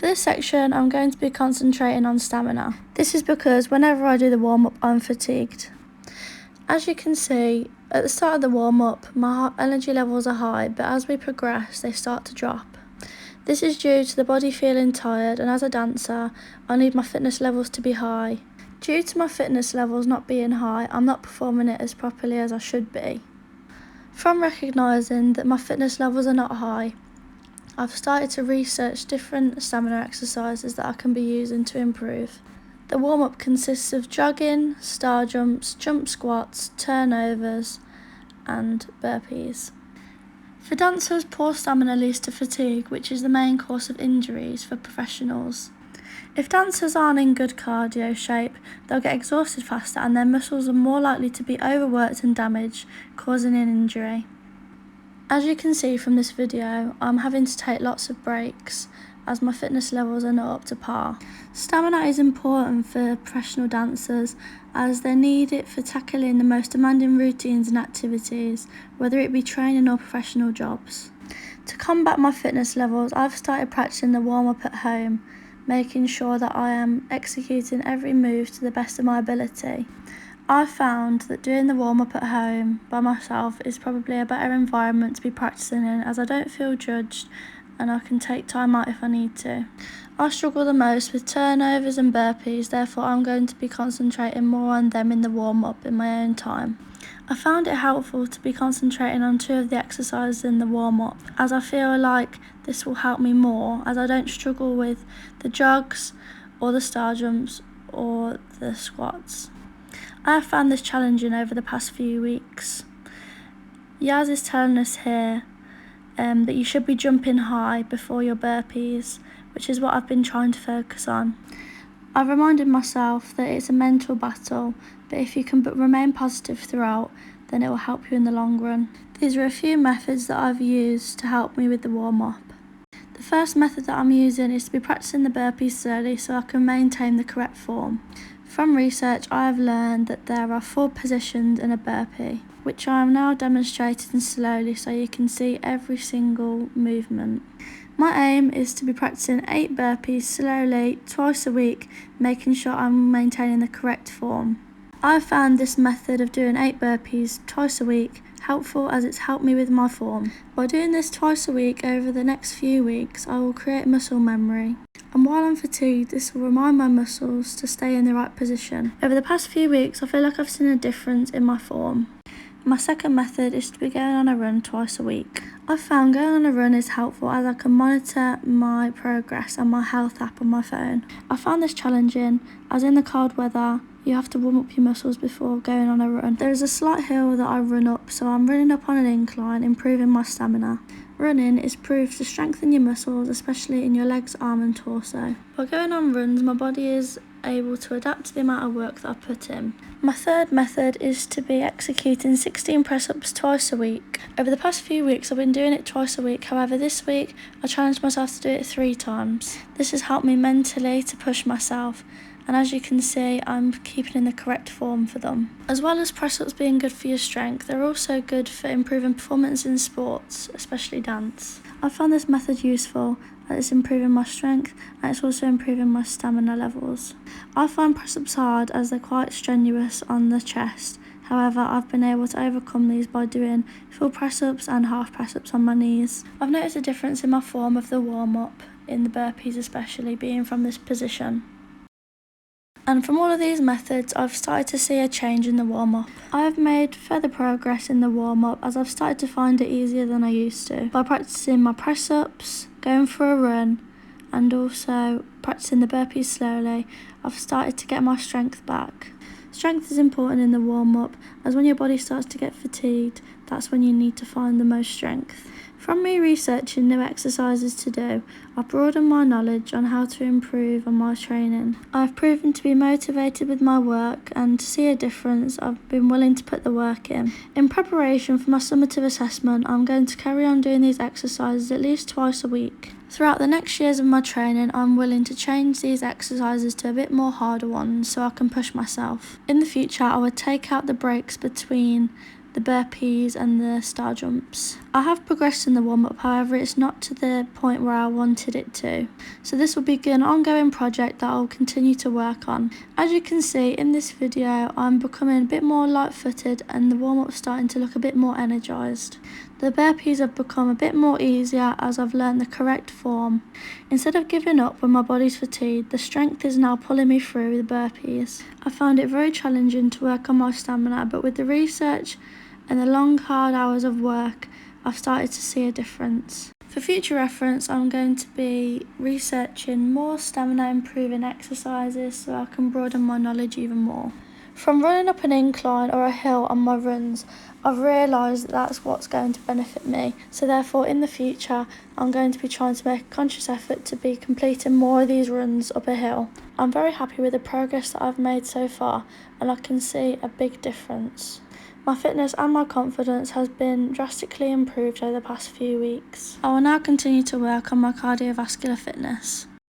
For this section, I'm going to be concentrating on stamina. This is because whenever I do the warm-up, I'm fatigued. As you can see, at the start of the warm-up, my energy levels are high, but as we progress, they start to drop. This is due to the body feeling tired, and as a dancer, I need my fitness levels to be high. Due to my fitness levels not being high, I'm not performing it as properly as I should be. From recognising that my fitness levels are not high, I've started to research different stamina exercises that I can be using to improve. The warm-up consists of jogging, star jumps, jump squats, turnovers and burpees. For dancers, poor stamina leads to fatigue, which is the main cause of injuries for professionals. If dancers aren't in good cardio shape, they'll get exhausted faster and their muscles are more likely to be overworked and damaged, causing an injury. As you can see from this video, I'm having to take lots of breaks as my fitness levels are not up to par. Stamina is important for professional dancers as they need it for tackling the most demanding routines and activities, whether it be training or professional jobs. To combat my fitness levels, I've started practicing the warm-up at home, making sure that I am executing every move to the best of my ability. I've found that doing the warm-up at home by myself is probably a better environment to be practicing in, as I don't feel judged and I can take time out if I need to. I struggle the most with turnovers and burpees, therefore I'm going to be concentrating more on them in the warm-up in my own time. I found it helpful to be concentrating on 2 of the exercises in the warm-up, as I feel like this will help me more, as I don't struggle with the jogs or the star jumps or the squats. I have found this challenging over the past few weeks. Yaz is telling us here that you should be jumping high before your burpees, which is what I've been trying to focus on. I've reminded myself that it's a mental battle, but if you can remain positive throughout, then it will help you in the long run. These are a few methods that I've used to help me with the warm-up. The first method that I'm using is to be practicing the burpees slowly so I can maintain the correct form. From research, I have learned that there are 4 positions in a burpee, which I am now demonstrating slowly so you can see every single movement. My aim is to be practicing 8 burpees slowly twice a week, making sure I'm maintaining the correct form. I have found this method of doing 8 burpees twice a week helpful as it's helped me with my form. By doing this twice a week over the next few weeks, I will create muscle memory. And while I'm fatigued, this will remind my muscles to stay in the right position. Over the past few weeks, I feel like I've seen a difference in my form. My second method is to be going on a run twice a week. I've found going on a run is helpful as I can monitor my progress on my health app on my phone. I found this challenging as in the cold weather, you have to warm up your muscles before going on a run. There is a slight hill that I run up, so I'm running up on an incline, improving my stamina. Running is proved to strengthen your muscles, especially in your legs, arm and torso. By going on runs, my body is able to adapt to the amount of work that I put in. My third method is to be executing 16 press-ups twice a week. Over the past few weeks I've been doing it twice a week, however this week I challenged myself to do it 3 times. This has helped me mentally to push myself, and as you can see I'm keeping in the correct form for them. As well as press-ups being good for your strength, they're also good for improving performance in sports, especially dance. I found this method useful as it's improving my strength and it's also improving my stamina levels. I find press-ups hard as they're quite strenuous on the chest. However, I've been able to overcome these by doing full press-ups and half press-ups on my knees. I've noticed a difference in my form of the warm-up, in the burpees especially, being from this position. And from all of these methods, I've started to see a change in the warm-up. I have made further progress in the warm-up as I've started to find it easier than I used to. By practicing my press-ups, going for a run, and also practicing the burpees slowly, I've started to get my strength back. Strength is important in the warm-up, as when your body starts to get fatigued, that's when you need to find the most strength. From me researching new exercises to do, I've broadened my knowledge on how to improve on my training. I've proven to be motivated with my work, and to see a difference, I've been willing to put the work in. In preparation for my summative assessment, I'm going to carry on doing these exercises at least twice a week. Throughout the next years of my training, I'm willing to change these exercises to a bit more harder ones so I can push myself. In the future, I would take out the breaks between the burpees and the star jumps. I have progressed in the warm-up, however it's not to the point where I wanted it to. So this will be an ongoing project that I'll continue to work on. As you can see in this video, I'm becoming a bit more light-footed and the warm-up's starting to look a bit more energised. The burpees have become a bit more easier as I've learned the correct form. Instead of giving up when my body's fatigued, the strength is now pulling me through the burpees. I found it very challenging to work on my stamina, but with the research and the long hard hours of work, I've started to see a difference. For future reference, I'm going to be researching more stamina improving exercises so I can broaden my knowledge even more. From running up an incline or a hill on my runs, I've realised that that's what's going to benefit me. So therefore in the future, I'm going to be trying to make a conscious effort to be completing more of these runs up a hill. I'm very happy with the progress that I've made so far and I can see a big difference. My fitness and my confidence has been drastically improved over the past few weeks. I will now continue to work on my cardiovascular fitness.